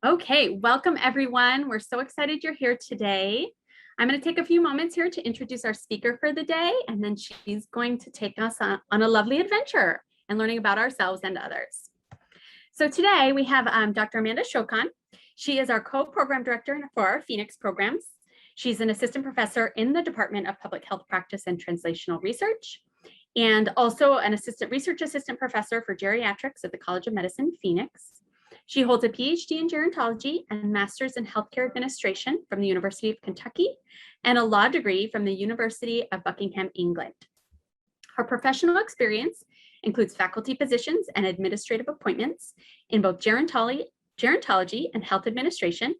Okay, welcome everyone. We're so excited you're here today. I'm going to take a few moments here to introduce our speaker for the day, and then she's going to take us on a lovely adventure and learning about ourselves and others. So today we have Dr. Amanda Shokan. She is our co-program director for our Phoenix programs. She's an assistant professor in the Department of Public Health Practice and Translational Research, and also an research assistant professor for geriatrics at the College of Medicine, Phoenix. She holds a PhD in gerontology and master's in healthcare administration from the University of Kentucky and a law degree from the University of Buckingham, England. Her professional experience includes faculty positions and administrative appointments in both gerontology and health administration,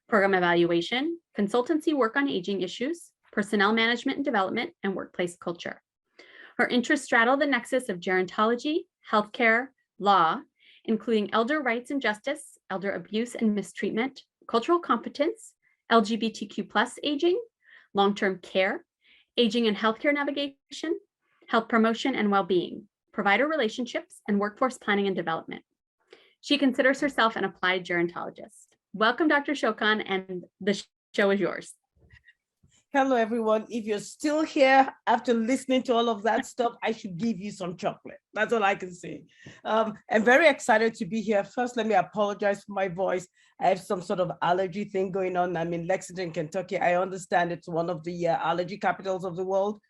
program evaluation, consultancy work on aging issues, personnel management and development, and workplace culture. Her interests straddle the nexus of gerontology, healthcare, law, including elder rights and justice, elder abuse and mistreatment, cultural competence, LGBTQ+ aging, long-term care, aging and healthcare navigation, health promotion and well-being, provider relationships, and workforce planning and development. She considers herself an applied gerontologist. Welcome, Dr. Shokan, and the show is yours. Hello, everyone. If you're still here after listening to all of that stuff, I should give you some chocolate. That's all I can say. I'm very excited to be here. First, let me apologize for my voice. I have some sort of allergy thing going on. I'm in Lexington, Kentucky. I understand it's one of the allergy capitals of the world.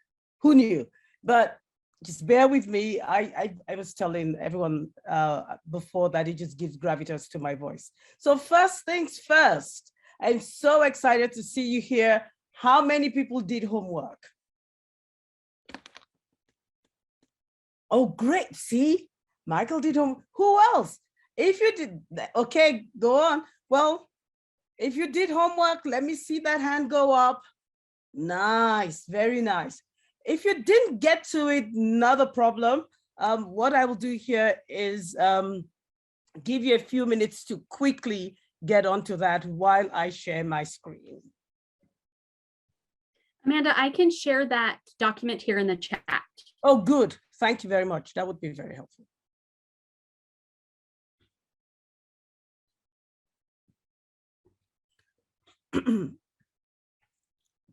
Who knew? But just bear with me. I was telling everyone before that it just gives gravitas to my voice. So first things first, I'm so excited to see you here. How many people did homework? Oh, great. See, Michael did homework. Who else? If you did, okay, go on. Well, if you did homework, let me see that hand go up. Nice, very nice. If you didn't get to it, not a problem. What I will do here is give you a few minutes to quickly get onto that while I share my screen. Amanda, I can share that document here in the chat. Oh, good. Thank you very much. That would be very helpful.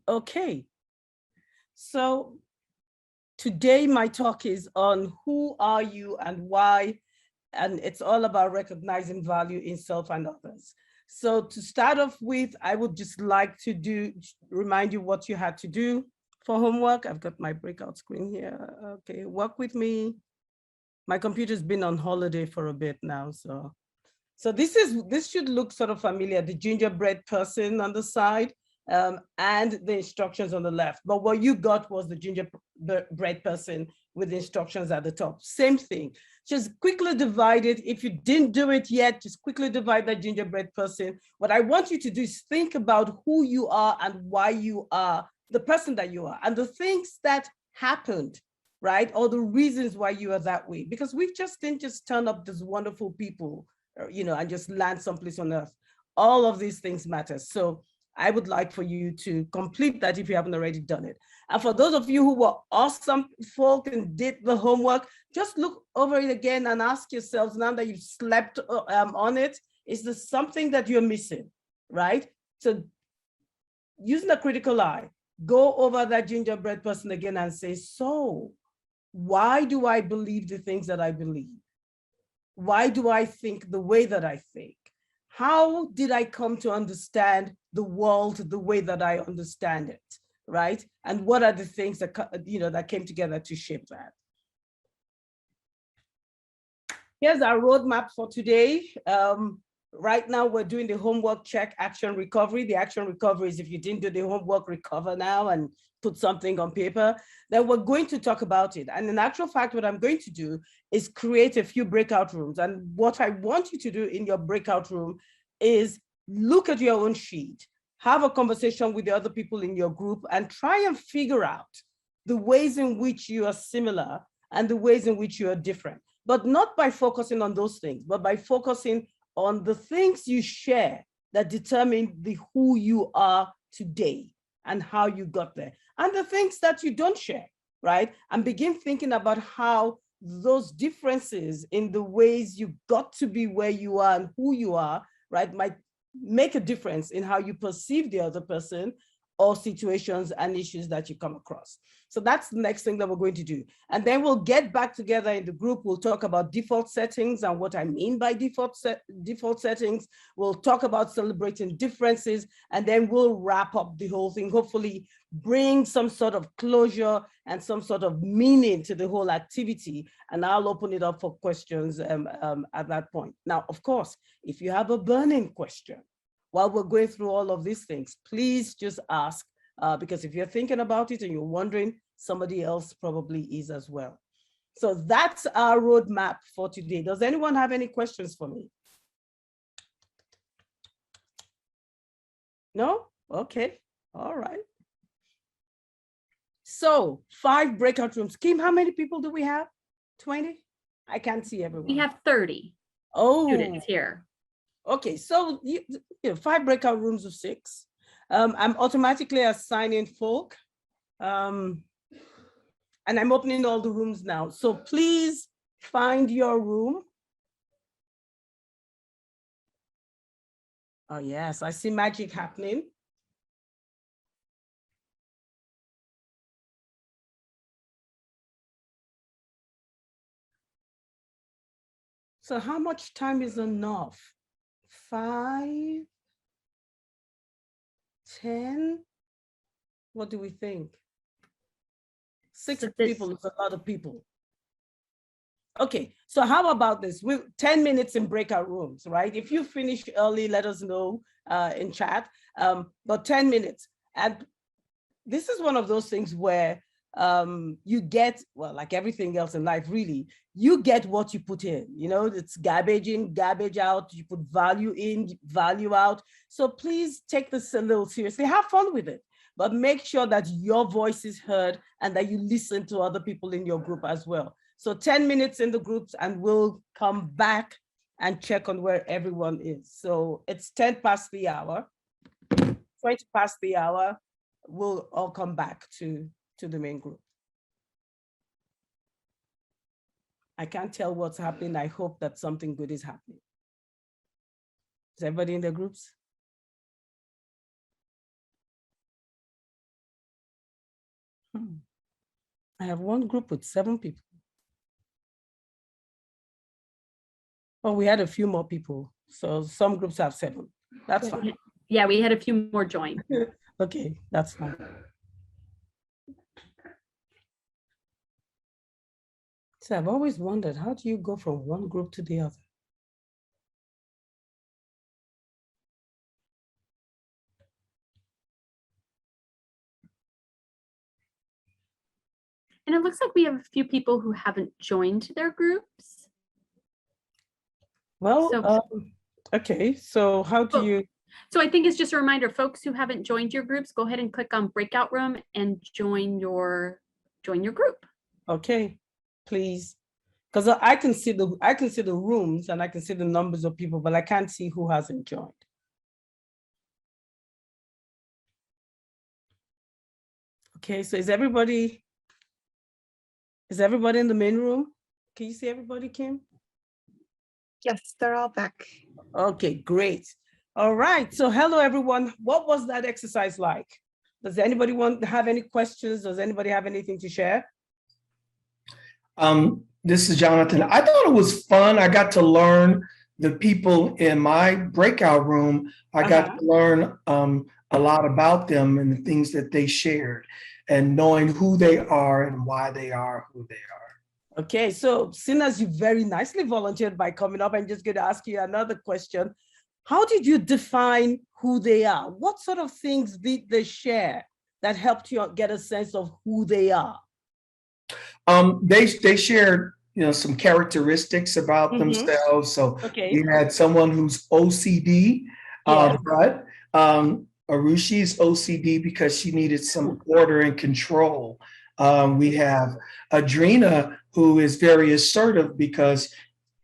Okay. So today my talk is on who are you and why, and it's all about recognizing value in self and others. So to start off with, I would just like to remind you what you had to do for homework. I've got my breakout screen here. Okay, work with me. My computer's been on holiday for a bit now, so this should look sort of familiar. The gingerbread person on the side and the instructions on the left. But what you got was the gingerbread person with the instructions at the top. Same thing. Just quickly divide it. If you didn't do it yet, just quickly divide that gingerbread person. What I want you to do is think about who you are and why you are the person that you are and the things that happened, right? Or the reasons why you are that way. Because we just didn't just turn up as wonderful people, and just land someplace on earth. All of these things matter. So I would like for you to complete that if you haven't already done it. And for those of you who were awesome folk and did the homework, just look over it again and ask yourselves, now that you've slept on it, is there something that you're missing, right? So using a critical eye, go over that gingerbread person again and say, so why do I believe the things that I believe? Why do I think the way that I think? How did I come to understand the world the way that I understand it, right? And what are the things that, that came together to shape that? Here's our roadmap for today. Right now, we're doing the homework check, action recovery. The action recovery is if you didn't do the homework, recover now and put something on paper. Then we're going to talk about it. And in actual fact, what I'm going to do is create a few breakout rooms. And what I want you to do in your breakout room is look at your own sheet, have a conversation with the other people in your group, and try and figure out the ways in which you are similar and the ways in which you are different. But not by focusing on those things, but by focusing on the things you share that determine who you are today and how you got there, and the things that you don't share, right? And begin thinking about how those differences in the ways you got to be where you are and who you are, right, might make a difference in how you perceive the other person or situations and issues that you come across. So that's the next thing that we're going to do. And then we'll get back together in the group. We'll talk about default settings and what I mean by default settings. We'll talk about celebrating differences, and then we'll wrap up the whole thing, hopefully bring some sort of closure and some sort of meaning to the whole activity. And I'll open it up for questions at that point. Now, of course, if you have a burning question while we're going through all of these things, please just ask, because if you're thinking about it and you're wondering, somebody else probably is as well. So that's our roadmap for today. Does anyone have any questions for me? No? Okay. All right. So 5 breakout rooms. Kim, how many people do we have? 20? I can't see everyone. We have 30 students here. Okay, so 5 breakout rooms of 6. I'm automatically assigning folk. And I'm opening all the rooms now. So please find your room. Oh yes, I see magic happening. So how much time is enough? 5, 10? What do we think? 6 people is a lot of people. Okay, so how about this? 10 minutes in breakout rooms, right? If you finish early, let us know in chat, but 10 minutes. And this is one of those things where you get, well, like everything else in life, really, you get what you put in, you know, it's garbage in, garbage out, you put value in, value out. So please take this a little seriously, have fun with it, but make sure that your voice is heard and that you listen to other people in your group as well. So 10 minutes in the groups and we'll come back and check on where everyone is. So it's 10 past the hour, 20 past the hour, we'll all come back to the main group. I can't tell what's happening. I hope that something good is happening. Is everybody in the groups? I have one group with 7 people. Well, we had a few more people. So some groups have 7. That's fine. Yeah, we had a few more join. Okay, that's fine. So I've always wondered, how do you go from one group to the other? And it looks like we have a few people who haven't joined their groups. Well, So, okay, so how do you? So I think it's just a reminder, folks who haven't joined your groups, go ahead and click on Breakout Room and join your group. Okay, please. Because I can see the rooms and I can see the numbers of people, but I can't see who hasn't joined. Okay, so is everybody in the main room? Can you see everybody, Kim? Yes, they're all back. Okay, great. All right, so hello everyone. What was that exercise like? Does anybody have any questions? Does anybody have anything to share? This is Jonathan. I thought it was fun. I got to learn the people in my breakout room. I got to learn a lot about them and the things that they shared and knowing who they are and why they are who they are. Okay, so seeing as you very nicely volunteered by coming up, I'm just going to ask you another question. How did you define who they are? What sort of things did they share that helped you get a sense of who they are? They shared, some characteristics about themselves. So you had someone who's OCD, but Arushi's OCD because she needed some order and control. We have Adrina, who is very assertive because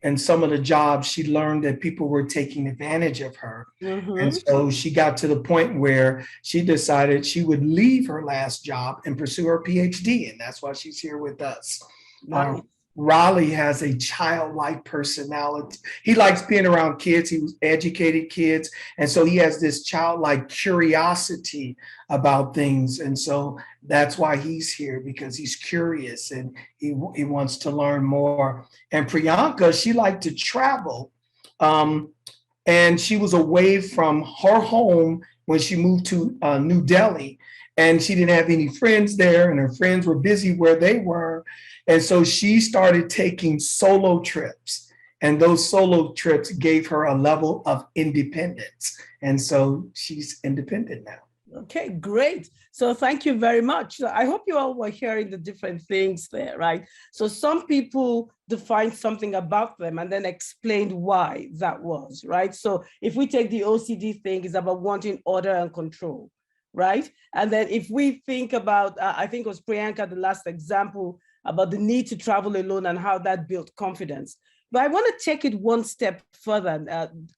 in some of the jobs she learned that people were taking advantage of her. And so she got to the point where she decided she would leave her last job and pursue her PhD. And that's why she's here with us. Nice. Raleigh has a childlike personality. He likes being around kids. He was educated kids. And so he has this childlike curiosity about things. And so that's why he's here, because he's curious and he wants to learn more. And Priyanka, she liked to travel. And she was away from her home when she moved to New Delhi. And she didn't have any friends there, and her friends were busy where they were. And so she started taking solo trips, and those solo trips gave her a level of independence. And so she's independent now. Okay, great. So thank you very much. So I hope you all were hearing the different things there, right? So some people defined something about them and then explained why that was, right? So if we take the OCD thing, it's about wanting order and control, right? And then if we think about, I think it was Priyanka, the last example, about the need to travel alone and how that built confidence. But I want to take it one step further,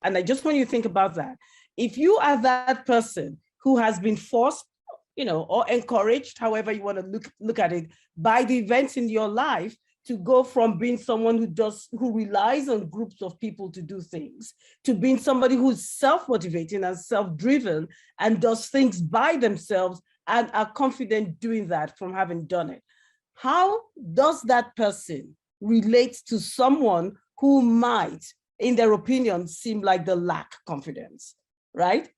and I just want you to think about that. If you are that person who has been forced, or encouraged, however you want to look at it, by the events in your life to go from being someone who relies on groups of people to do things, to being somebody who's self-motivating and self-driven and does things by themselves and are confident doing that from having done it. How does that person relate to someone who might, in their opinion, seem like they lack confidence, right?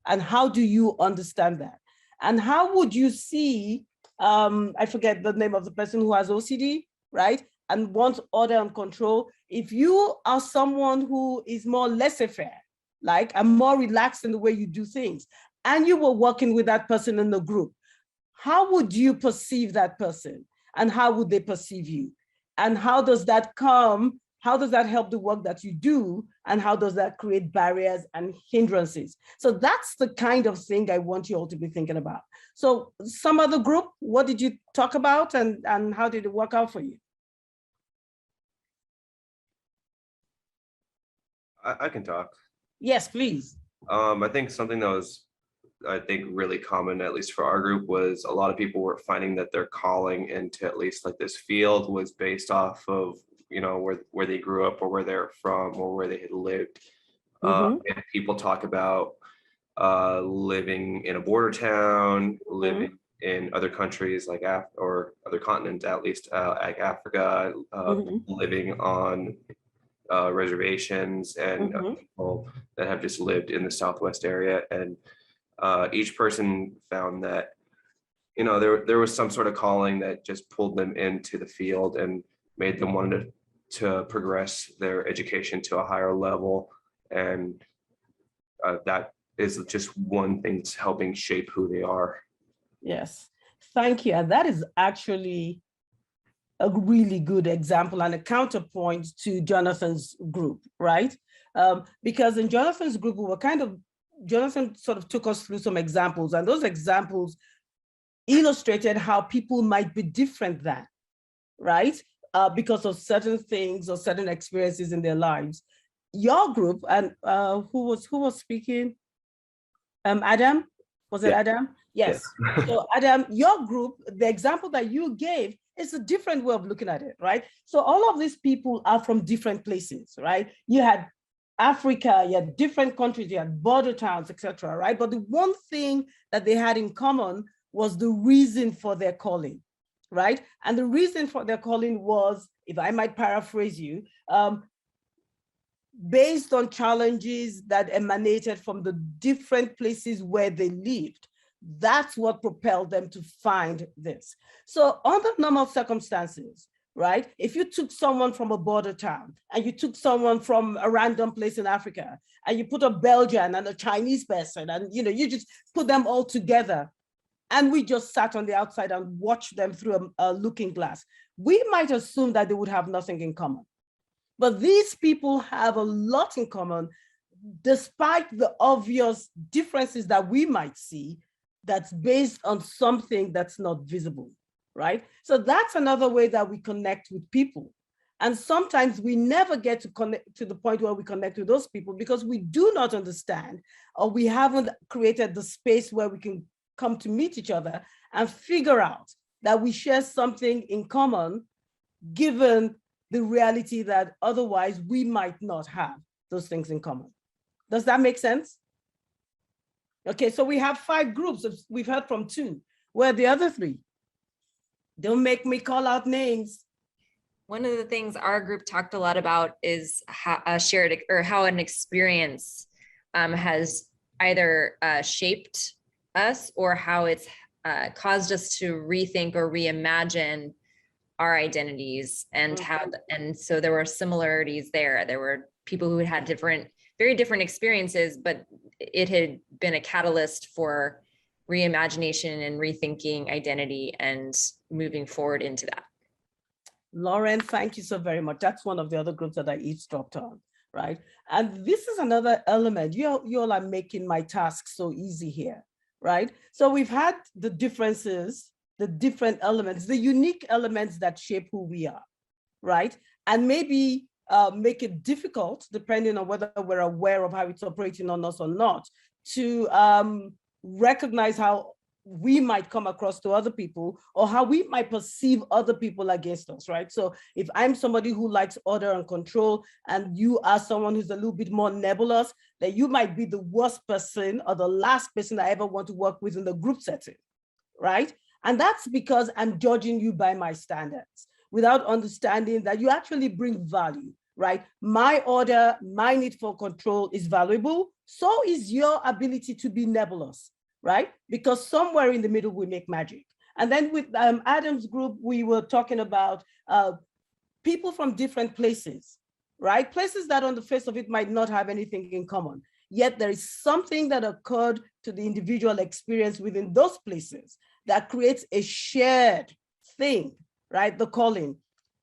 And how do you understand that? And how would you see, I forget the name of the person who has OCD, right? And wants order and control. If you are someone who is more laissez-faire, like and more relaxed in the way you do things, and you were working with that person in the group, how would you perceive that person? And how would they perceive you? And how does that help the work that you do? And how does that create barriers and hindrances? So that's the kind of thing I want you all to be thinking about. So some other group, what did you talk about and how did it work out for you? I can talk. Yes, please. I think something that was, really common, at least for our group, was a lot of people were finding that their calling into at least like this field was based off of, where they grew up or where they're from or where they had lived. And people talk about living in a border town, living in other countries like or other continents, at least like Africa, living on reservations, and people that have just lived in the Southwest area. And each person found that, there was some sort of calling that just pulled them into the field and made them want to progress their education to a higher level. And that is just one thing that's helping shape who they are. Yes, thank you. And that is actually a really good example and a counterpoint to Jonathan's group, right? Because in Jonathan's group, Jonathan sort of took us through some examples, and those examples illustrated how people might be different than, right? Because of certain things or certain experiences in their lives. Your group, and who was speaking? Adam, was it Adam? Yes. Yeah. So Adam, your group, the example that you gave is a different way of looking at it, right? So all of these people are from different places, right? You had Africa, you had different countries, you had border towns, etc., right? But the one thing that they had in common was the reason for their calling, right? And the reason for their calling was, if I might paraphrase you, based on challenges that emanated from the different places where they lived. That's what propelled them to find this. So under normal circumstances, right? If you took someone from a border town and you took someone from a random place in Africa and you put a Belgian and a Chinese person and you just put them all together and we just sat on the outside and watched them through a looking glass, we might assume that they would have nothing in common. But these people have a lot in common, despite the obvious differences that we might see that's based on something that's not visible, right? So that's another way that we connect with people. And sometimes we never get to connect to the point where we connect with those people because we do not understand, or we haven't created the space where we can come to meet each other and figure out that we share something in common given the reality that otherwise we might not have those things in common. Does that make sense? Okay, so we have 5 groups. We've heard from 2. Where are the other 3? Don't make me call out names. One of the things our group talked a lot about is how how an experience has either shaped us or how it's caused us to rethink or reimagine our identities and and so there were similarities there. There were people who had very different experiences, but it had been a catalyst for reimagination and rethinking identity and moving forward into that. Lauren, thank you so very much. That's one of the other groups that I eavesdropped on, right? And this is another element. You all are making my task so easy here, right? So we've had the differences, the different elements, the unique elements that shape who we are, right? And maybe make it difficult, depending on whether we're aware of how it's operating on us or not, to recognize how we might come across to other people or how we might perceive other people against us, right? So if I'm somebody who likes order and control and you are someone who's a little bit more nebulous, then you might be the worst person or the last person I ever want to work with in the group setting, right? And that's because I'm judging you by my standards without understanding that you actually bring value, right? My order, my need for control is valuable. So is your ability to be nebulous, right? Because somewhere in the middle, we make magic. And then with Adam's group, we were talking about people from different places, right? Places that on the face of it might not have anything in common. Yet there is something that occurred to the individual experience within those places that creates a shared thing, right? The calling.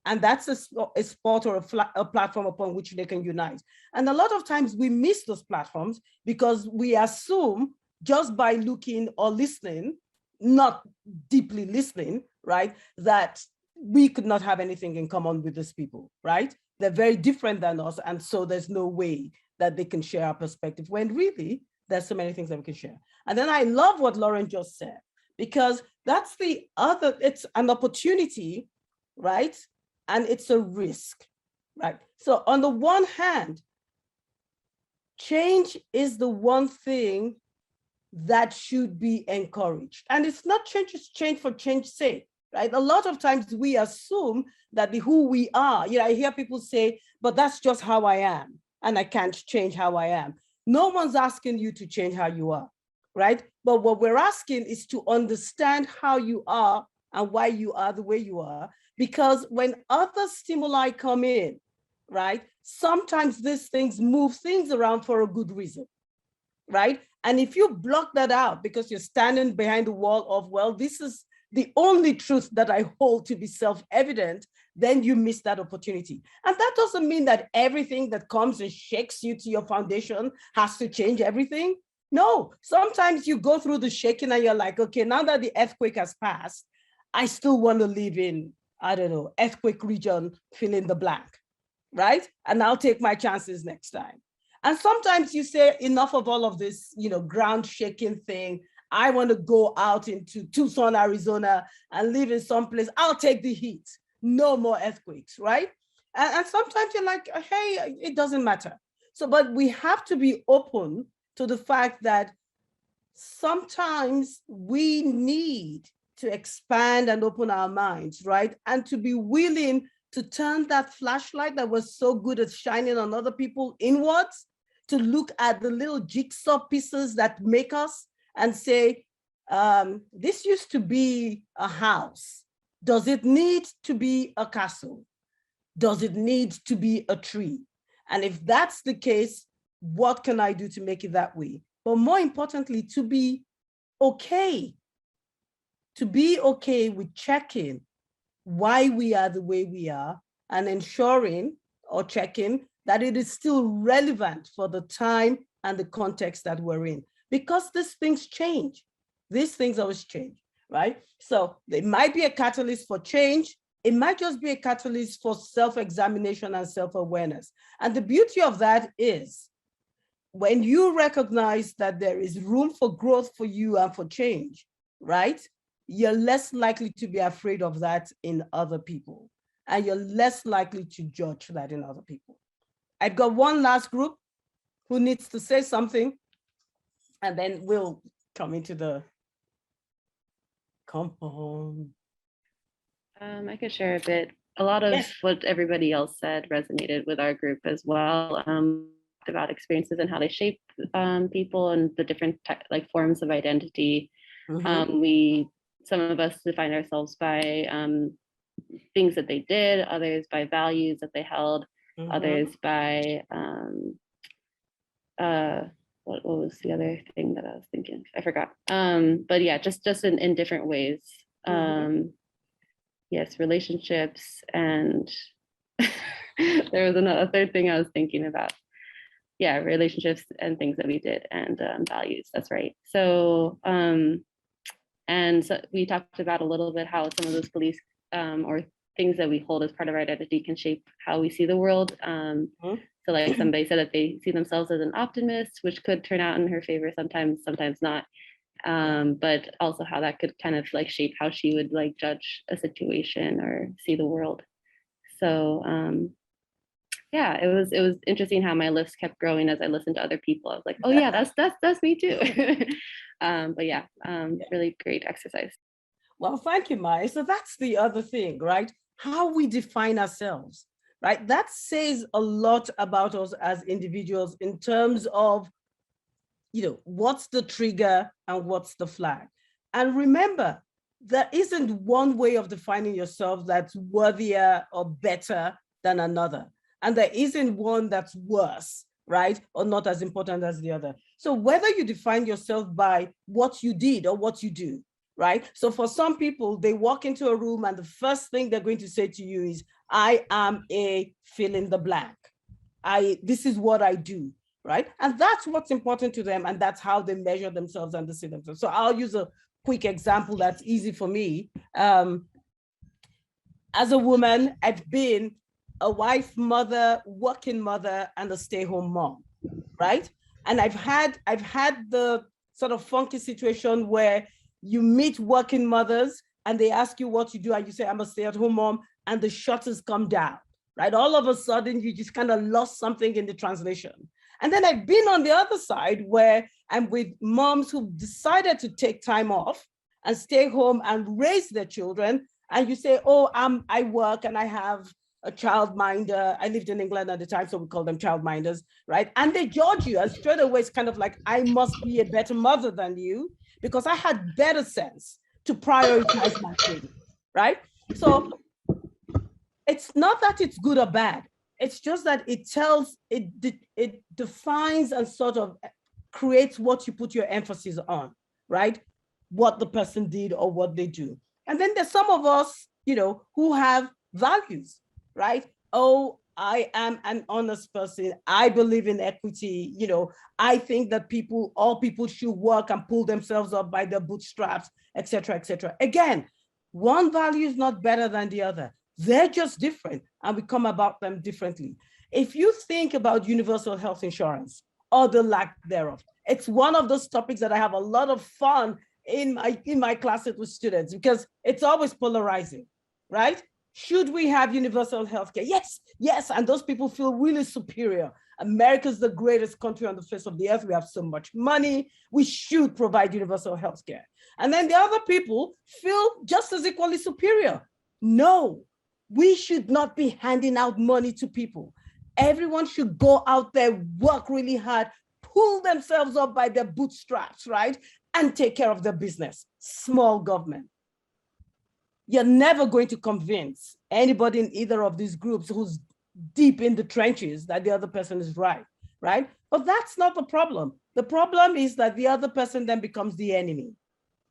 And that's a spot or a platform upon which they can unite. And a lot of times we miss those platforms because we assume just by looking or listening, not deeply listening, right, that we could not have anything in common with these people, right? They're very different than us. And so there's no way that they can share our perspective when really there's so many things that we can share. And then I love what Lauren just said, because that's the other, it's an opportunity, right? And it's a risk, right? So on the one hand, change is the one thing that should be encouraged. And it's not change for change's sake, right? A lot of times we assume that who we are, I hear people say, but that's just how I am, and I can't change how I am. No one's asking you to change how you are, right? But what we're asking is to understand how you are and why you are the way you are, because when other stimuli come in, right, sometimes these things move things around for a good reason, right? And if you block that out because you're standing behind the wall of, well, this is the only truth that I hold to be self-evident, then you miss that opportunity. And that doesn't mean that everything that comes and shakes you to your foundation has to change everything. No, sometimes you go through the shaking and you're like, okay, now that the earthquake has passed, I still want to live in, I don't know, earthquake region, fill in the blank, right? And I'll take my chances next time. And sometimes you say, enough of all of this, ground shaking thing. I want to go out into Tucson, Arizona and live in some place. I'll take the heat. No more earthquakes, right? And sometimes you're like, hey, it doesn't matter. So, but we have to be open to the fact that sometimes we need to expand and open our minds, right? And to be willing to turn that flashlight that was so good at shining on other people inwards, to look at the little jigsaw pieces that make us and say, this used to be a house. Does it need to be a castle? Does it need to be a tree? And if that's the case, what can I do to make it that way? But more importantly, to be okay with checking why we are the way we are and ensuring or checking that it is still relevant for the time and the context that we're in. Because these things change. These things always change, right? So it might be a catalyst for change. It might just be a catalyst for self-examination and self-awareness. And the beauty of that is when you recognize that there is room for growth for you and for change, right? You're less likely to be afraid of that in other people. and you're less likely to judge that in other people. I've got one last group who needs to say something, and then we'll come into the compound. I could share a bit. A lot of what everybody else said resonated with our group as well. About experiences and how they shape people and the different forms of identity. Some of us define ourselves by things that they did, others by values that they held, others by what was the other thing that I was thinking? I forgot. But yeah, just in different ways. Yes, relationships, and there was a third thing I was thinking about. Yeah, relationships and things that we did, and values. That's right. So, and so we talked about a little bit how some of those beliefs or things that we hold as part of our identity can shape how we see the world. So like somebody said that they see themselves as an optimist, which could turn out in her favor sometimes, sometimes not. But also how that could kind of like shape how she would like judge a situation or see the world. So yeah, it was interesting how my list kept growing as I listened to other people. I was like, oh yeah, that's me too. But yeah, really great exercise. Well, thank you, Maya. So that's the other thing, right? How we define ourselves, right? That says a lot about us as individuals in terms of, what's the trigger and what's the flag. And remember, there isn't one way of defining yourself that's worthier or better than another. And there isn't one that's worse, right? Or not as important as the other. So whether you define yourself by what you did or what you do, right? So for some people, they walk into a room and the first thing they're going to say to you is, I am a fill in the blank. This is what I do, right? And that's what's important to them. And that's how they measure themselves and they see themselves. So I'll use a quick example that's easy for me. As a woman, I've been a wife, mother, working mother, and a stay-home mom, right? And I've had the sort of funky situation where you meet working mothers and they ask you what you do, and you say, I'm a stay-at-home mom, and the shutters come down, right? All of a sudden, you just kind of lost something in the translation. And then I've been on the other side where I'm with moms who decided to take time off and stay home and raise their children. And you say, oh, I work and I have a childminder. I lived in England at the time, so we call them childminders, right? And they judge you, and straight away it's kind of like, I must be a better mother than you because I had better sense to prioritize my children, right? So it's not that it's good or bad. It's just that it defines and sort of creates what you put your emphasis on, right? What the person did or what they do. And then there's some of us, who have values, right? Oh, I am an honest person. I believe in equity. I think that all people should work and pull themselves up by their bootstraps, et cetera, et cetera. Again, one value is not better than the other. They're just different, and we come about them differently. If you think about universal health insurance or the lack thereof, it's one of those topics that I have a lot of fun in my classes with students because it's always polarizing, right? Should we have universal healthcare? Yes, yes, and those people feel really superior. America's the greatest country on the face of the earth. We have so much money. We should provide universal healthcare. And then the other people feel just as equally superior. No, we should not be handing out money to people. Everyone should go out there, work really hard, pull themselves up by their bootstraps, right? And take care of their business. Small government. You're never going to convince anybody in either of these groups who's deep in the trenches that the other person is right? But that's not the problem. The problem is that the other person then becomes the enemy,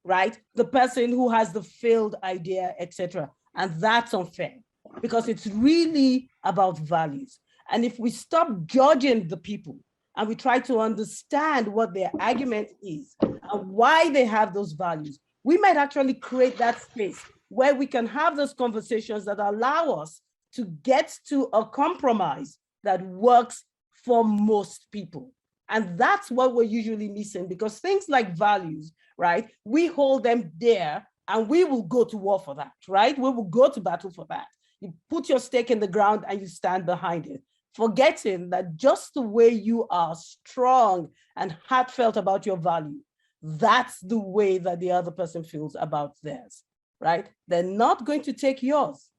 right? The person who has the failed idea, etc. And that's unfair because it's really about values. And if we stop judging the people and we try to understand what their argument is and why they have those values, we might actually create that space where we can have those conversations that allow us to get to a compromise that works for most people. And that's what we're usually missing because things like values, right? We hold them there and we will go to war for that, right? We will go to battle for that. You put your stake in the ground and you stand behind it, forgetting that just the way you are strong and heartfelt about your value, that's the way that the other person feels about theirs, right? They're not going to take yours,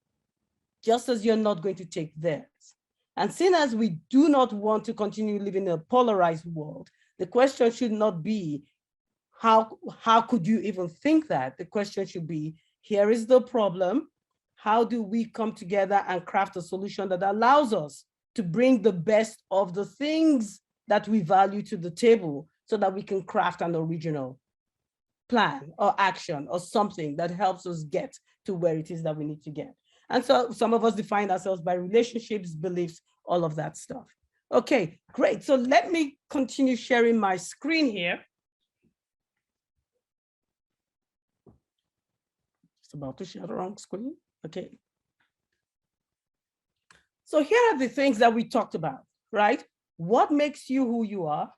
just as you're not going to take theirs. And seeing as we do not want to continue living in a polarized world, the question should not be, how could you even think that? The question should be, here is the problem. How do we come together and craft a solution that allows us to bring the best of the things that we value to the table so that we can craft an original plan or action or something that helps us get to where it is that we need to get. And so some of us define ourselves by relationships, beliefs, all of that stuff. Okay, great. So let me continue sharing my screen here. Just about to share the wrong screen. Okay. So here are the things that we talked about, right? What makes you who you are?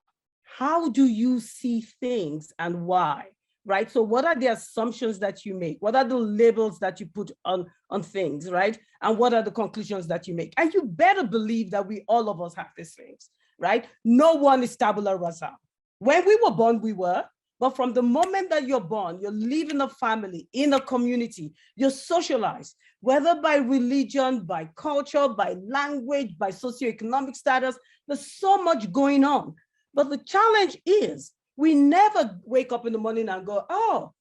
How do you see things and why, right? So what are the assumptions that you make? What are the labels that you put on things, right? And what are the conclusions that you make? And you better believe that all of us have these things, right? No one is tabula rasa. When we were born, we were, but from the moment that you're born, you're living a family, in a community, you're socialized, whether by religion, by culture, by language, by socioeconomic status. There's so much going on. But the challenge is we never wake up in the morning and go, oh,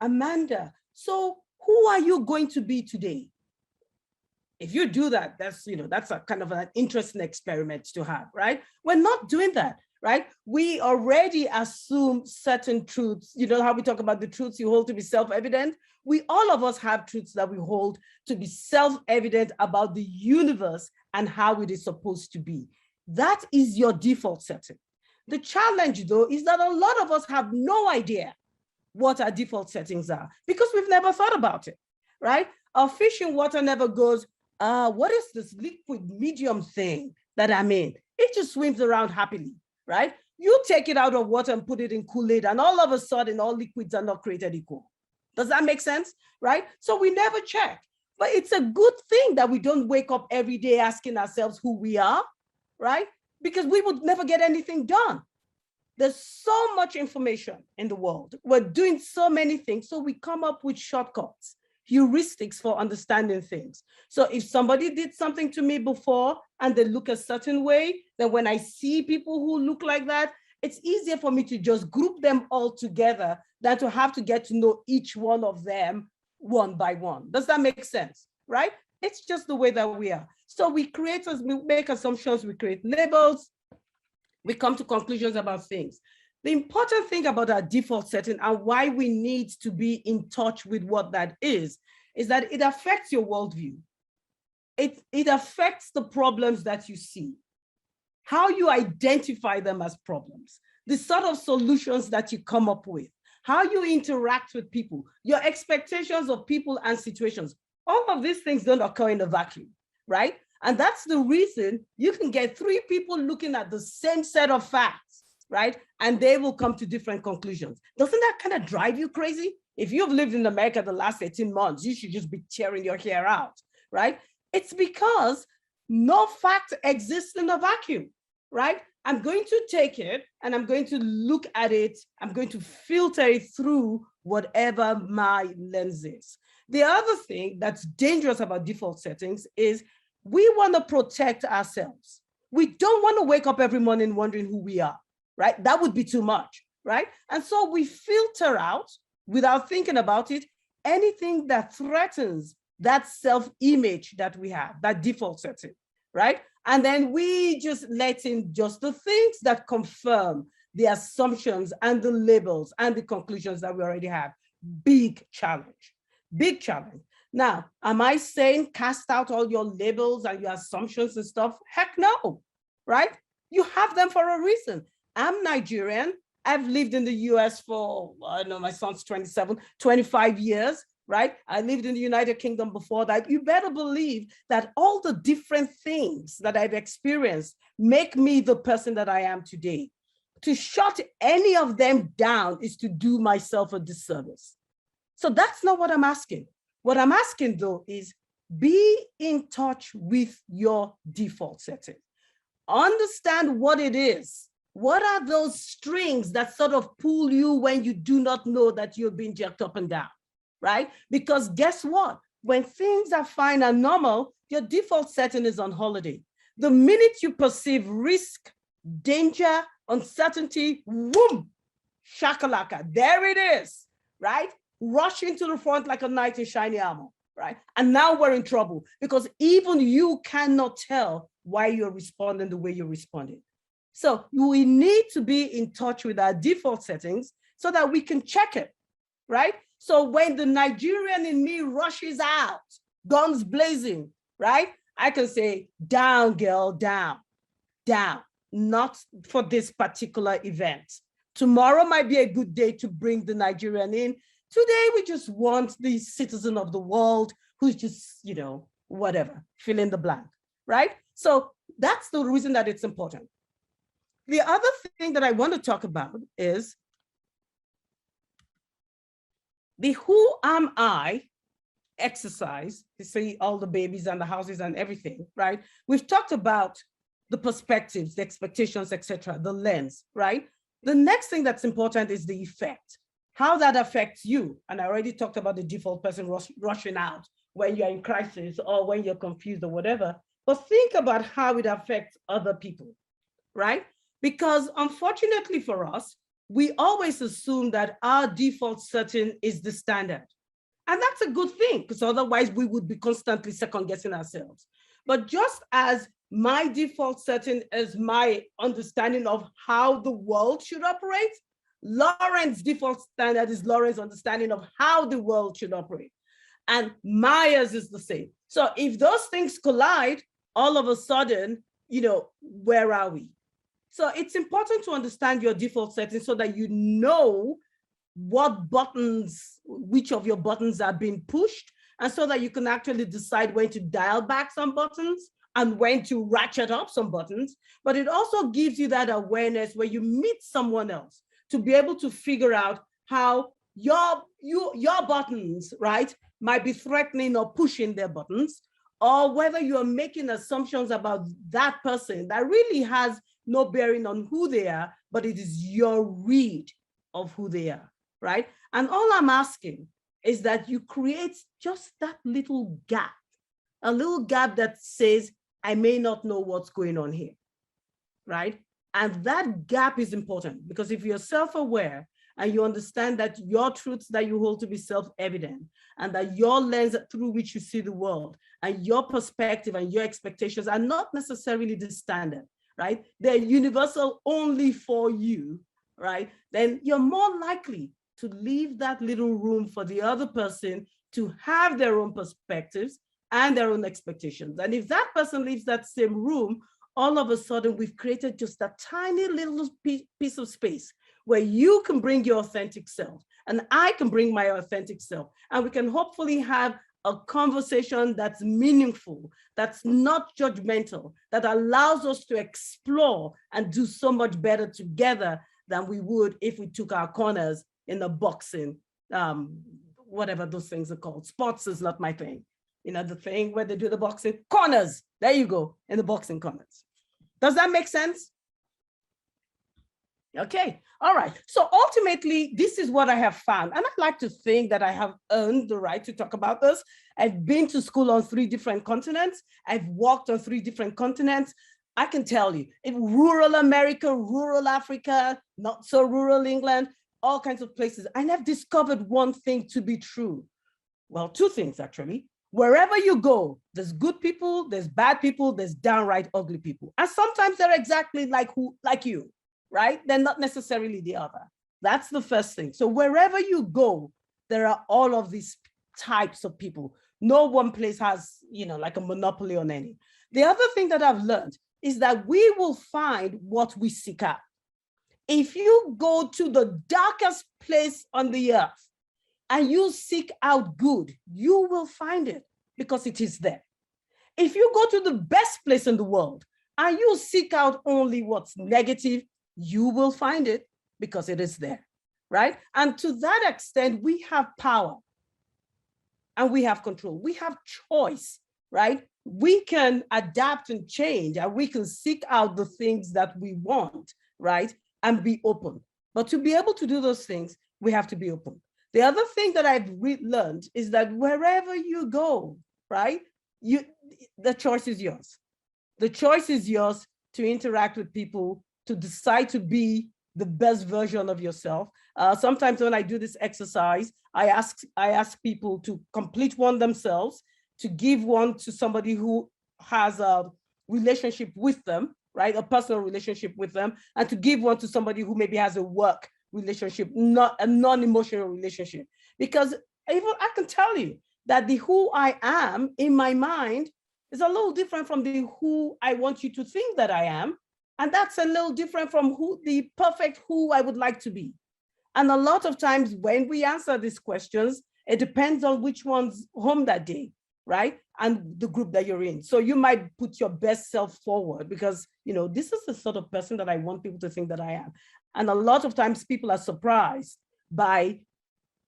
Amanda, so who are you going to be today? If you do that, that's a kind of an interesting experiment to have, right? We're not doing that, right? We already assume certain truths. You know how we talk about the truths you hold to be self-evident? All of us have truths that we hold to be self-evident about the universe and how it is supposed to be. That is your default setting. The challenge, though, is that a lot of us have no idea what our default settings are because we've never thought about it, right? Our fish in water never goes, what is this liquid medium thing that I'm in? It just swims around happily, right? You take it out of water and put it in Kool-Aid, and all of a sudden, all liquids are not created equal. Does that make sense, right? So we never check. But it's a good thing that we don't wake up every day asking ourselves who we are, right? Because we would never get anything done. There's so much information in the world. We're doing so many things, so we come up with shortcuts, heuristics for understanding things. So if somebody did something to me before and they look a certain way, then when I see people who look like that, it's easier for me to just group them all together than to have to get to know each one of them one by one. Does that make sense, right? It's just the way that we are. So we make assumptions, we create labels, we come to conclusions about things. The important thing about our default setting and why we need to be in touch with what that is that it affects your worldview. It affects the problems that you see, how you identify them as problems, the sort of solutions that you come up with, how you interact with people, your expectations of people and situations. All of these things don't occur in a vacuum, right? And that's the reason you can get 3 people looking at the same set of facts, right? And they will come to different conclusions. Doesn't that kind of drive you crazy? If you've lived in America the last 18 months, you should just be tearing your hair out, right? It's because no fact exists in a vacuum, right? I'm going to take it and I'm going to look at it. I'm going to filter it through whatever my lens is. The other thing that's dangerous about default settings is we want to protect ourselves. We don't want to wake up every morning wondering who we are, right? That would be too much, right? And so we filter out, without thinking about it, anything that threatens that self-image that we have, that default setting, right? And then we just let in just the things that confirm the assumptions and the labels and the conclusions that we already have. Big challenge, big challenge. Now, am I saying cast out all your labels and your assumptions and stuff? Heck no, right? You have them for a reason. I'm Nigerian. I've lived in the US for, I don't know, my son's 27, 25 years, right? I lived in the United Kingdom before that. You better believe that all the different things that I've experienced make me the person that I am today. To shut any of them down is to do myself a disservice. So that's not what I'm asking. What I'm asking, though, is be in touch with your default setting. Understand what it is. What are those strings that sort of pull you when you do not know that you're being jerked up and down, right? Because guess what? When things are fine and normal, your default setting is on holiday. The minute you perceive risk, danger, uncertainty, whoom, shakalaka, there it is, right? Rush into the front like a knight in shiny armor, right? And now we're in trouble because even you cannot tell why you're responding the way you're responding. So we need to be in touch with our default settings so that we can check it, right? So when the Nigerian in me rushes out, guns blazing, right? I can say, down, girl, down, down, not for this particular event. Tomorrow might be a good day to bring the Nigerian in. Today, we just want the citizen of the world who's just, you know, whatever, fill in the blank, right? So that's the reason that it's important. The other thing that I want to talk about is the who am I exercise. You see all the babies and the houses and everything, right? We've talked about the perspectives, the expectations, etc., the lens, right? The next thing that's important is the effect, how that affects you. And I already talked about the default person rushing out when you're in crisis or when you're confused or whatever. But think about how it affects other people, right? Because unfortunately for us, we always assume that our default setting is the standard. And that's a good thing, because otherwise we would be constantly second guessing ourselves. But just as my default setting is my understanding of how the world should operate, Lauren's default standard is Lauren's understanding of how the world should operate. And Maya's is the same. So if those things collide, all of a sudden, you know, where are we? So it's important to understand your default settings so that you know what buttons, which of your buttons are being pushed, and so that you can actually decide when to dial back some buttons and when to ratchet up some buttons. But it also gives you that awareness where you meet someone else to be able to figure out how your buttons, right, might be threatening or pushing their buttons, or whether you're making assumptions about that person that really has no bearing on who they are, but it is your read of who they are, right? And all I'm asking is that you create just that little gap, a little gap that says, I may not know what's going on here, right? And that gap is important because if you're self-aware and you understand that your truths that you hold to be self-evident and that your lens through which you see the world and your perspective and your expectations are not necessarily the standard, right? They're universal only for you, right? Then you're more likely to leave that little room for the other person to have their own perspectives and their own expectations. And if that person leaves that same room, all of a sudden we've created just a tiny little piece of space where you can bring your authentic self and I can bring my authentic self. And we can hopefully have a conversation that's meaningful, that's not judgmental, that allows us to explore and do so much better together than we would if we took our corners in the boxing, whatever those things are called. Sports is not my thing. You know, the thing where they do the boxing, corners, there you go, in the boxing corners. Does that make sense? Okay, all right. So ultimately, this is what I have found. And I'd like to think that I have earned the right to talk about this. I've been to school on 3 different continents. I've walked on 3 different continents. I can tell you, in rural America, rural Africa, not so rural England, all kinds of places. And I've discovered one thing to be true. Well, 2 things actually. Wherever you go, there's good people, there's bad people, there's downright ugly people. And sometimes they're exactly like you. Right? They're not necessarily the other. That's the first thing. So wherever you go, there are all of these types of people. No one place has, you know, like a monopoly on any. The other thing that I've learned is that we will find what we seek out. If you go to the darkest place on the earth and you seek out good, you will find it because it is there. If you go to the best place in the world and you seek out only what's negative, you will find it because it is there, right? And to that extent, we have power. and we have control. We have choice, right? We can adapt and change, and we can seek out the things that we want, right? And be open. But to be able to do those things, we have to be open. The other thing that I've learned is that wherever you go, right, the choice is yours. The choice is yours to interact with people, to decide to be the best version of yourself. Sometimes when I do this exercise, I ask people to complete one themselves, to give one to somebody who has a relationship with them, right? A personal relationship with them, and to give one to somebody who maybe has a work relationship, not a non-emotional relationship. Because even I can tell you that the who I am in my mind is a little different from the who I want you to think that I am. And that's a little different from the perfect who I would like to be. And a lot of times when we answer these questions, it depends on which one's home that day, right? And the group that you're in. So you might put your best self forward because, this is the sort of person that I want people to think that I am. And a lot of times people are surprised by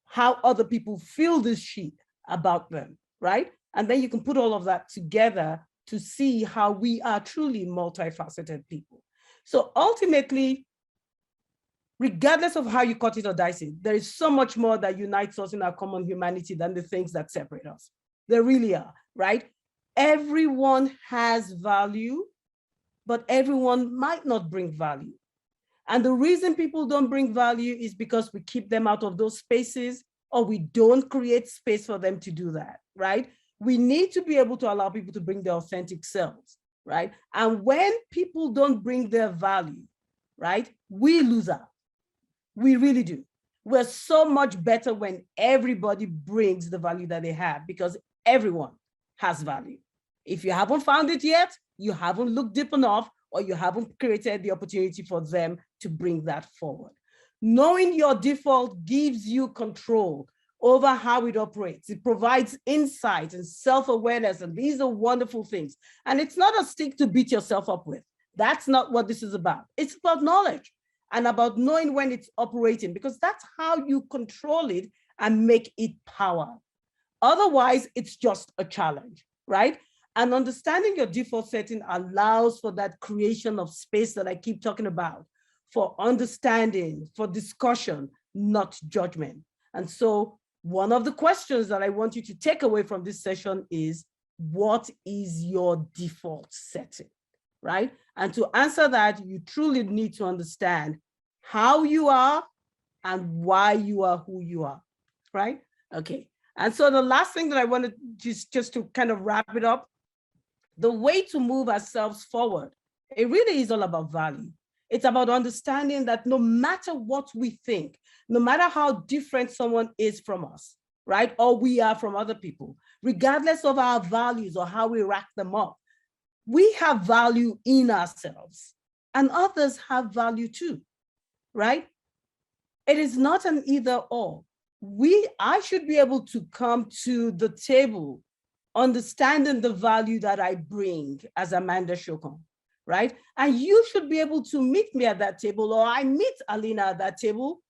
how other people feel this shit about them, right? And then you can put all of that together to see how we are truly multifaceted people. So ultimately, regardless of how you cut it or dice it, there is so much more that unites us in our common humanity than the things that separate us. There really are, right? Everyone has value, but everyone might not bring value. And the reason people don't bring value is because we keep them out of those spaces, or we don't create space for them to do that, right? We need to be able to allow people to bring their authentic selves, right? And when people don't bring their value, right, we lose out. We really do. We're so much better when everybody brings the value that they have, because everyone has value. If you haven't found it yet, you haven't looked deep enough, or you haven't created the opportunity for them to bring that forward. Knowing your default gives you control over how it operates. It provides insight and self-awareness, and these are wonderful things. And it's not a stick to beat yourself up with. That's not what this is about. It's about knowledge and about knowing when it's operating, because that's how you control it and make it power. Otherwise, it's just a challenge, right? And understanding your default setting allows for that creation of space that I keep talking about, for understanding, for discussion, not judgment. And so one of the questions that I want you to take away from this session is, what is your default setting, right? And to answer that, you truly need to understand how you are and why you are who you are, right? Okay. And so the last thing that I wanted just to kind of wrap it up, the way to move ourselves forward, it really is all about value. It's about understanding that no matter what we think, no matter how different someone is from us, right, or we are from other people, regardless of our values or how we rack them up, we have value in ourselves, and others have value too, right? It is not an either or. I should be able to come to the table understanding the value that I bring as Amanda Shokon, right? And you should be able to meet me at that table, or I meet Alina at that table,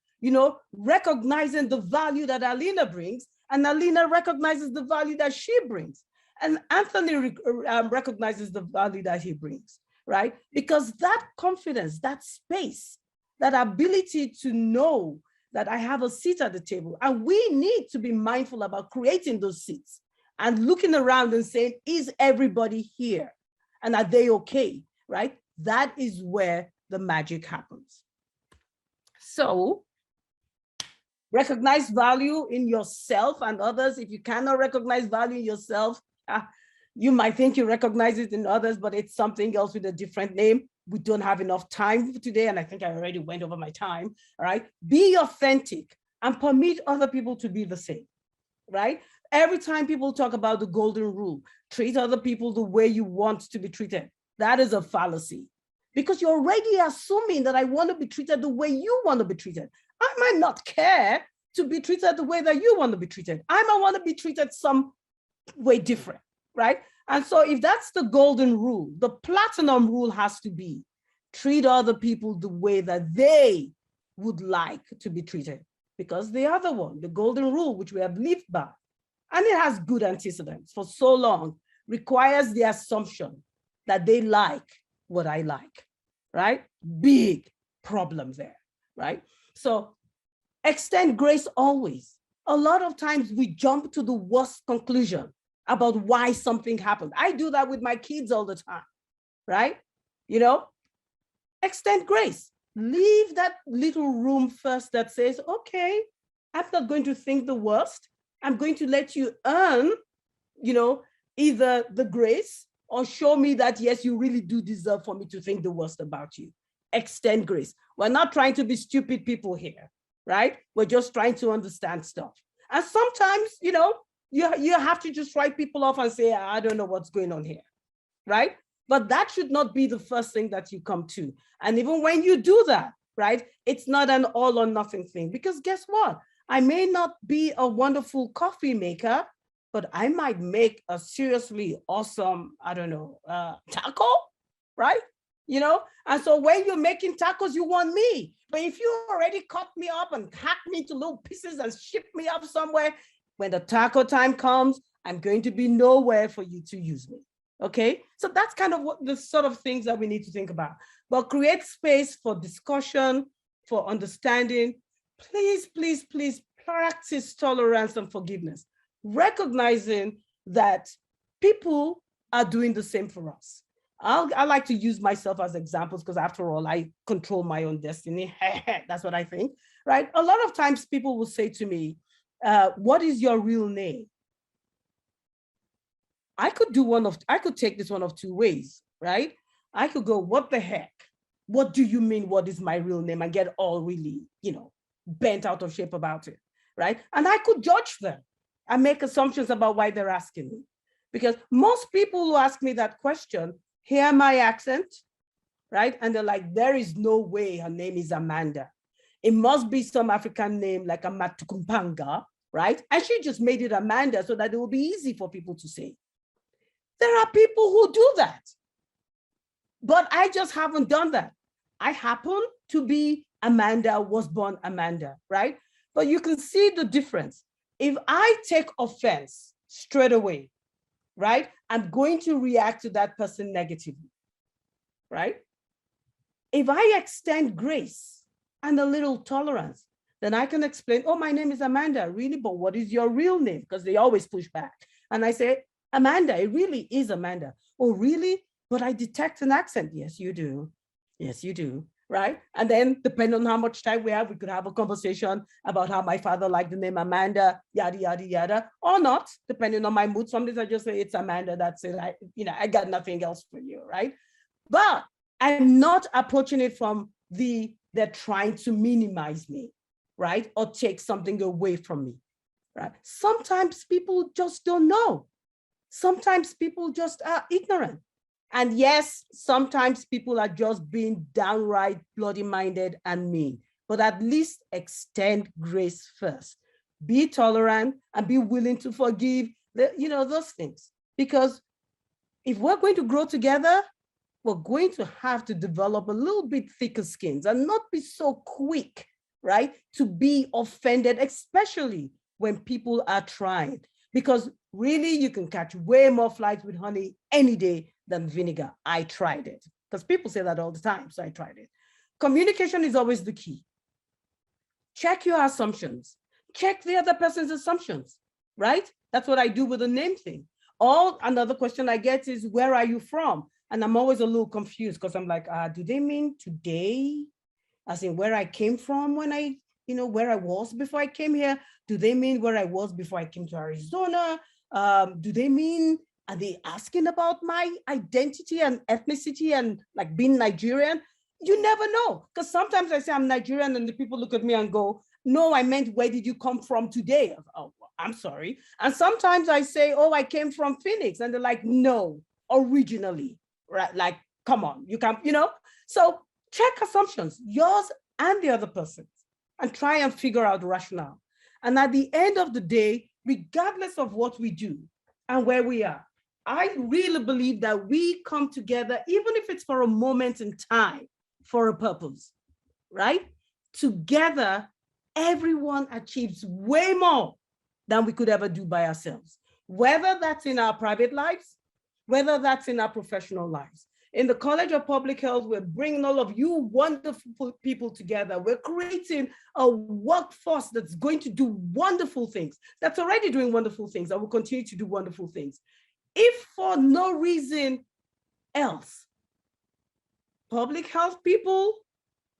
recognizing the value that Alina brings, and Alina recognizes the value that she brings. And Anthony recognizes the value that he brings, right? Because that confidence, that space, that ability to know that I have a seat at the table, and we need to be mindful about creating those seats and looking around and saying, is everybody here? And are they okay, right? That is where the magic happens. So recognize value in yourself and others. If you cannot recognize value in yourself, you might think you recognize it in others, but it's something else with a different name. We don't have enough time for today, and I think I already went over my time, all right? Be authentic and permit other people to be the same, right? Every time people talk about the golden rule, treat other people the way you want to be treated, that is a fallacy, because you're already assuming that I want to be treated the way you want to be treated. I might not care to be treated the way that you want to be treated. I might want to be treated some way different, right? And so if that's the golden rule, the platinum rule has to be treat other people the way that they would like to be treated. Because the other one, the golden rule, which we have lived by, and it has good antecedents for so long, requires the assumption that they like what I like, right? Big problem there, right? So extend grace always. A lot of times we jump to the worst conclusion about why something happened. I do that with my kids all the time, right? You know, extend grace. Leave that little room first that says, okay, I'm not going to think the worst. I'm going to let you earn, you know, either the grace or show me that, yes, you really do deserve for me to think the worst about you. Extend grace. We're not trying to be stupid people here, right? We're just trying to understand stuff. And sometimes, you know, you have to just write people off and say, I don't know what's going on here, right? But that should not be the first thing that you come to. And even when you do that, right, it's not an all or nothing thing, because guess what? I may not be a wonderful coffee maker, but I might make a seriously awesome, I don't know, taco, right? You know, and so when you're making tacos, you want me. But if you already cut me up and hack me into little pieces and ship me up somewhere, when the taco time comes, I'm going to be nowhere for you to use me. Okay, so that's kind of what the sort of things that we need to think about. But create space for discussion, for understanding. Please, please, please practice tolerance and forgiveness, recognizing that people are doing the same for us. I like to use myself as examples because after all, I control my own destiny. That's what I think, right? A lot of times people will say to me, what is your real name? I could take this one of two ways, right? I could go, what the heck? What do you mean, what is my real name? And get all really, you know, bent out of shape about it, right? And I could judge them and make assumptions about why they're asking me. Because most people who ask me that question hear my accent, right? And they're like, there is no way her name is Amanda. It must be some African name like Amatukumpanga, right? And she just made it Amanda so that it will be easy for people to say. There are people who do that, but I just haven't done that. I happen to be Amanda, was born Amanda, right? But you can see the difference. If I take offense straight away, right, I'm going to react to that person negatively, right? If I extend grace and a little tolerance, then I can explain, oh, my name is Amanda, really, but what is your real name? Because they always push back. And I say, Amanda, it really is Amanda. Oh, really? But I detect an accent. Yes, you do. Yes, you do. Right? And then depending on how much time we have, we could have a conversation about how my father liked the name Amanda, yada, yada, yada, or not, depending on my mood. Some days I just say it's Amanda, that's it. I got nothing else for you, right? But I'm not approaching it from they're trying to minimize me, right? Or take something away from me, right? Sometimes people just don't know. Sometimes people just are ignorant. And yes, sometimes people are just being downright bloody-minded and mean, but at least extend grace first. Be tolerant and be willing to forgive, those things. Because if we're going to grow together, we're going to have to develop a little bit thicker skins and not be so quick, right, to be offended, especially when people are trying. Because really, you can catch way more flies with honey any day than vinegar. I tried it. Because people say that all the time, so I tried it. Communication is always the key. Check your assumptions. Check the other person's assumptions, right? That's what I do with the name thing. Or another question I get is, where are you from? And I'm always a little confused because I'm like, do they mean today? As in where I came from when where I was before I came here? Do they mean where I was before I came to Arizona? Do they mean, are they asking about my identity and ethnicity and like being Nigerian? You never know. Because sometimes I say I'm Nigerian and the people look at me and go, no, I meant, where did you come from today? Oh, I'm sorry. And sometimes I say, oh, I came from Phoenix. And they're like, no, originally, right? Like, come on, you can't, So check assumptions, yours and the other person's, and try and figure out rationale. And at the end of the day, regardless of what we do and where we are, I really believe that we come together, even if it's for a moment in time, for a purpose, right? Together, everyone achieves way more than we could ever do by ourselves, whether that's in our private lives, whether that's in our professional lives. In the College of Public Health, we're bringing all of you wonderful people together. We're creating a workforce that's going to do wonderful things, that's already doing wonderful things, and will continue to do wonderful things. If for no reason else, public health people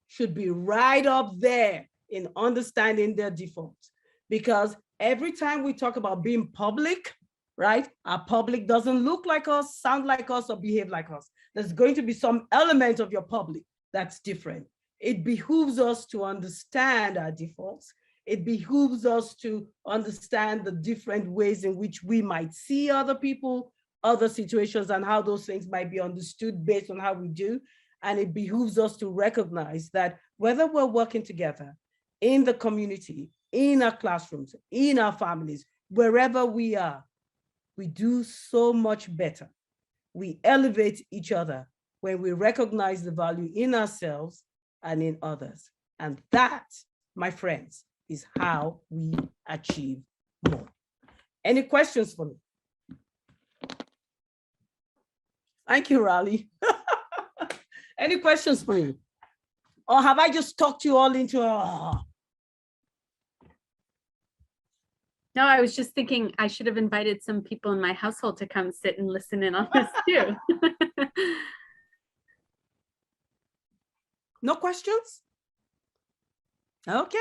should be right up there in understanding their defaults, because every time we talk about being public, right, our public doesn't look like us, sound like us, or behave like us. There's going to be some element of your public that's different. It behooves us to understand our defaults. It behooves us to understand the different ways in which we might see other people, other situations, and how those things might be understood based on how we do. And it behooves us to recognize that whether we're working together in the community, in our classrooms, in our families, wherever we are, we do so much better. We elevate each other when we recognize the value in ourselves and in others. And that, my friends, is how we achieve more. Any questions for me? Thank you, Raleigh. Any questions for me? Or have I just talked you all into a... No, I was just thinking I should have invited some people in my household to come sit and listen in on this too. No questions? Okay.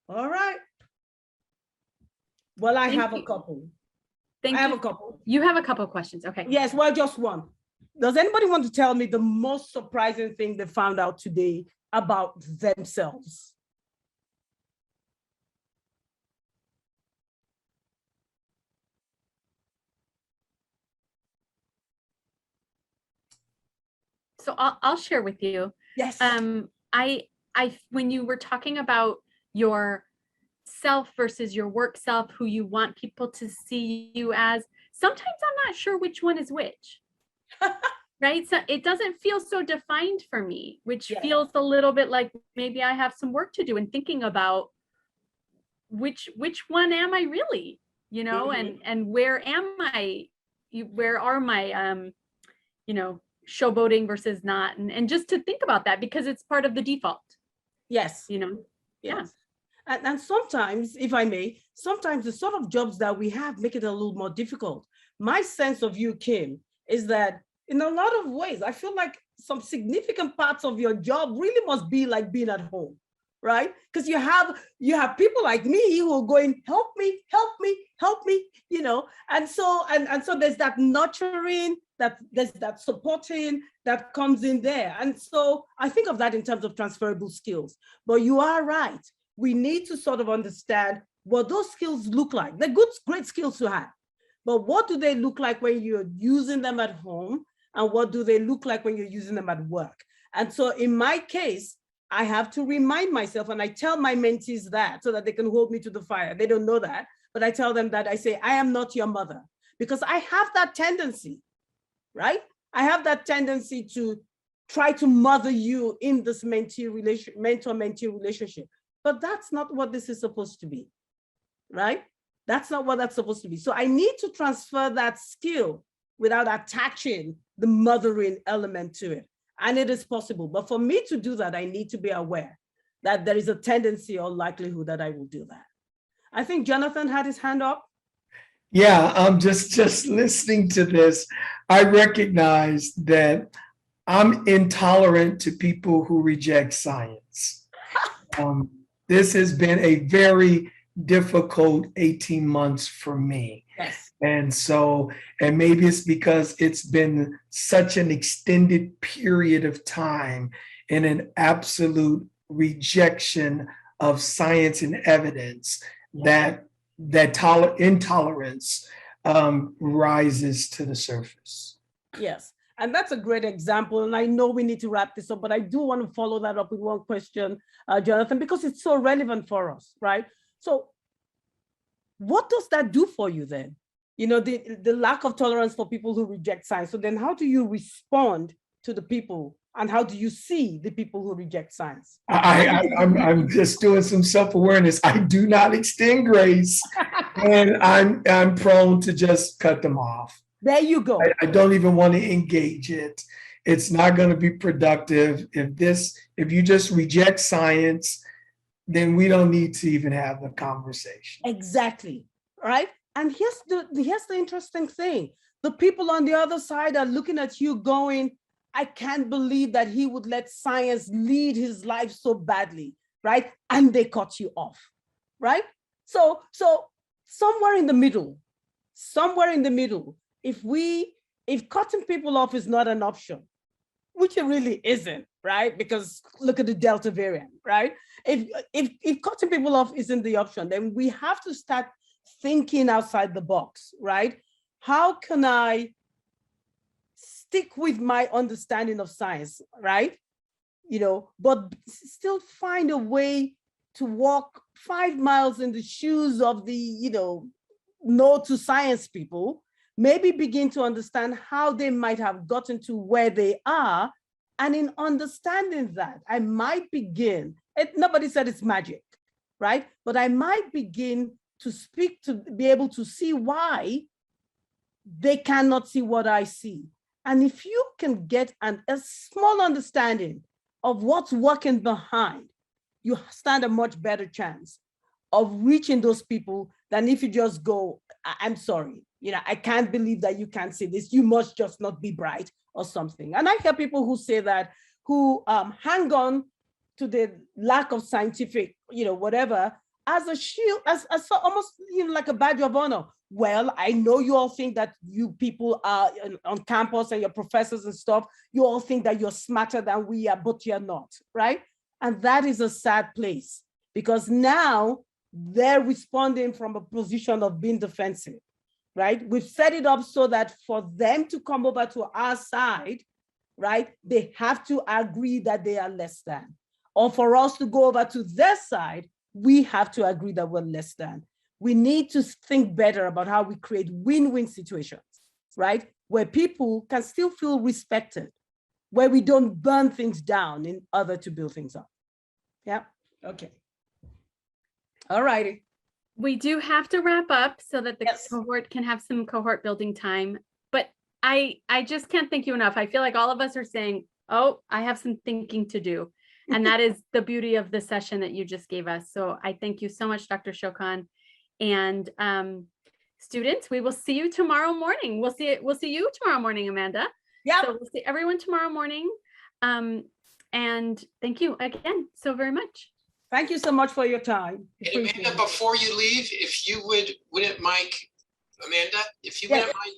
All right. Well, I have a couple. Thank I have you. a couple. You have a couple of questions. Okay. Yes, well, just one. Does anybody want to tell me the most surprising thing they found out today about themselves? So I'll share with you. Yes. When you were talking about your self versus your work self, who you want people to see you as, sometimes I'm not sure which one is which. Right? So it doesn't feel so defined for me, which feels a little bit like maybe I have some work to do in thinking about which one am I really, you know, and where am I, where are my, you know, showboating versus not, and just to think about that, because it's part of the default. Yes. You know? Yes. Yeah. And sometimes, if I may, sometimes the sort of jobs that we have make it a little more difficult. My sense of you, Kim, is that in a lot of ways, I feel like some significant parts of your job really must be like being at home, right? Because you have people like me who are going, help me, help me, help me, you know, and so there's that nurturing, there's that supporting that comes in there. And so I think of that in terms of transferable skills. But you are right. We need to sort of understand what those skills look like. They're good, great skills to have. But what do they look like when you're using them at home? And what do they look like when you're using them at work? And so in my case, I have to remind myself, and I tell my mentees that so that they can hold me to the fire. They don't know that, but I tell them that. I say, I am not your mother, because I have that tendency, right? I have that tendency to try to mother you in this mentor-mentee relationship. But that's not what this is supposed to be, right? That's not what that's supposed to be. So I need to transfer that skill without attaching the mothering element to it. And it is possible. But for me to do that, I need to be aware that there is a tendency or likelihood that I will do that. I think Jonathan had his hand up. Yeah, I'm just listening to this. I recognize that I'm intolerant to people who reject science. This has been a very difficult 18 months for me. Yes. And so, and maybe it's because it's been such an extended period of time in an absolute rejection of science and evidence that intolerance rises to the surface. Yes, and that's a great example. And I know we need to wrap this up, but I do want to follow that up with one question, Jonathan, because it's so relevant for us, right? So what does that do for you then? You know, the lack of tolerance for people who reject science. So then how do you respond to the people And how do you see the people who reject science? I'm just doing some self-awareness. I do not extend grace, and I'm prone to just cut them off. There you go. I don't even want to engage it. It's not going to be productive. If you just reject science, then we don't need to even have the conversation. Exactly. Right. And here's the interesting thing. The people on the other side are looking at you going, I can't believe that he would let science lead his life so badly, right? And they cut you off, right? So somewhere in the middle, if cutting people off is not an option, which it really isn't, right? Because look at the Delta variant, right? If cutting people off isn't the option, then we have to start thinking outside the box, right? How can I stick with my understanding of science, right? But still find a way to walk 5 miles in the shoes of the, no to science people, maybe begin to understand how they might have gotten to where they are. And in understanding that, I might begin, nobody said it's magic, right? But I might begin to be able to see why they cannot see what I see. And if you can get a small understanding of what's working behind, you stand a much better chance of reaching those people than if you just go, I'm sorry, I can't believe that you can't see this. You must just not be bright or something. And I hear people who say that, who hang on to the lack of scientific, whatever, as a shield, as almost like a badge of honor. Well, I know you all think that you people are on campus and your professors and stuff, you all think that you're smarter than we are, but you're not, right? And that is a sad place, because now they're responding from a position of being defensive, right? We've set it up so that for them to come over to our side, right, they have to agree that they are less than. Or for us to go over to their side, we have to agree that we're less than. We need to think better about how we create win-win situations, right? Where people can still feel respected, where we don't burn things down in order to build things up. Yeah, okay. All righty. We do have to wrap up so that the Yes. cohort can have some cohort building time. But I just can't thank you enough. I feel like all of us are saying, oh, I have some thinking to do. And that is the beauty of the session that you just gave us. So I thank you so much, Dr. Shokan. And students, we will see you tomorrow morning. We'll see you tomorrow morning, Amanda. Yeah. So we'll see everyone tomorrow morning. And thank you again so very much. Thank you so much for your time. Amanda, before you leave, if you wouldn't mind, Amanda, if you wouldn't mind